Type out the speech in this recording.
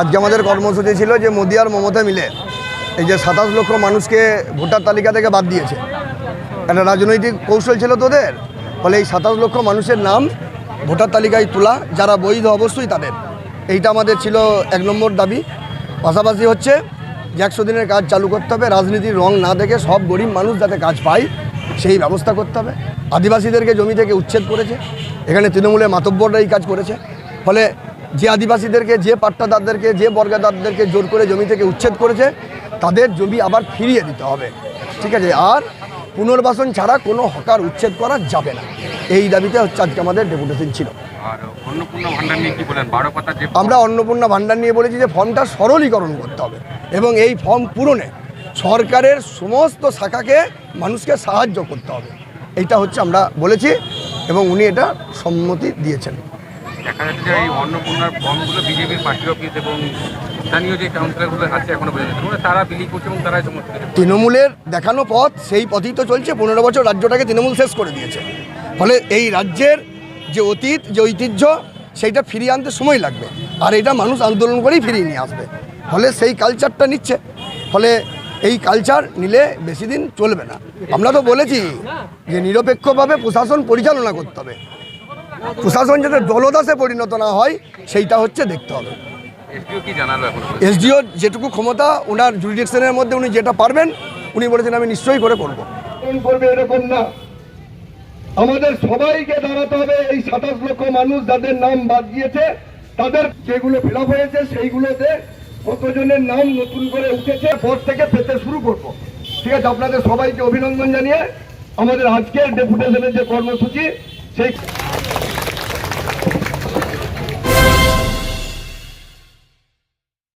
আজকে আমাদের কর্মসূচি ছিল যে মোদি আর মমতা মিলে এই যে 27 লক্ষ মানুষকে ভোটার তালিকা থেকে বাদ দিয়েছে, একটা রাজনৈতিক কৌশল ছিল তোদের। ফলে এই 27 লক্ষ মানুষের নাম ভোটার তালিকায় তোলা, যারা বৈধ অবশ্যই তাদের, এইটা আমাদের ছিল 1 নম্বর দাবি। পাশাপাশি হচ্ছে যে 100 দিনের কাজ চালু করতে হবে, রাজনীতির রং না দেখে সব গরিব মানুষ যাতে কাজ পায় সেই ব্যবস্থা করতে হবে। আদিবাসীদেরকে জমি থেকে উচ্ছেদ করেছে, এখানে তৃণমূলের মাতব্বররা এই কাজ করেছে। ফলে যে আদিবাসীদেরকে, যে পাট্টাদারদেরকে, যে বর্গাদারদেরকে জোর করে জমি থেকে উচ্ছেদ করেছে তাদের জমি আবার ফিরিয়ে দিতে হবে, ঠিক আছে। আর পুনর্বাসন ছাড়া কোনো হকার উচ্ছেদ করা যাবে না, এই দাবিতে হচ্ছে আজকে আমাদের ডেপুটেশন ছিল। আমরা অন্নপূর্ণা ভাণ্ডার নিয়ে বলেছি যে ফর্মটা সরলীকরণ করতে হবে এবং এই ফর্ম পূরণে সরকারের সমস্ত শাখাকে মানুষকে সাহায্য করতে হবে, এইটা হচ্ছে আমরা বলেছি এবং উনি এটা সম্মতি দিয়েছেন। দেখা যাচ্ছে এই অন্নপূর্ণার ফর্মগুলো বিজেপির পার্টি অফিস এবং স্থানীয় যে কাউন্সিলরগুলো আছে এখনো পর্যন্ত তারা বিলি করছে এবং তারাই সমর্থন। তৃণমূলের দেখানো পথ সেই পথই তো চলছে। 15 বছর রাজ্যটাকে তৃণমূল শেষ করে দিয়েছে। ফলে এই রাজ্যের যে অতীত, যে ঐতিহ্য, সেইটা ফিরিয়ে আনতে সময় লাগবে, আর এটা মানুষ আন্দোলন করেই ফিরিয়ে নিয়ে আসবে। ফলে সেই কালচারটা নিচ্ছে, ফলে এই কালচার নিলে বেশি দিন চলবে না। আমরা তো বলেছি যে নিরপেক্ষভাবে প্রশাসন পরিচালনা করতে হবে, প্রশাসন যাতে দলদাসে পরিণত না হয় সেইটা হচ্ছে দেখতে হবে। এসডিও যেটুকু ক্ষমতা ওনার জুরিডিকশনের মধ্যে উনি যেটা পারবেন উনি বলেছেন আমি নিশ্চয়ই করে করবো। এরকম না, আমাদের সবাইকে দাঁড়াতে হবে। এই 27 লক্ষ মানুষ যাদের নাম বাদ দিয়েছে তাদের যেগুলো ফিল আপ হয়েছে সেইগুলোতে কতজনের নাম নতুন করে উঠেছে ভোট থেকে পেতে শুরু করবো, ঠিক আছে। আপনাদের সবাইকে অভিনন্দন জানিয়ে আমাদের আজকের ডেপুটেশনের যে কর্মসূচি সেই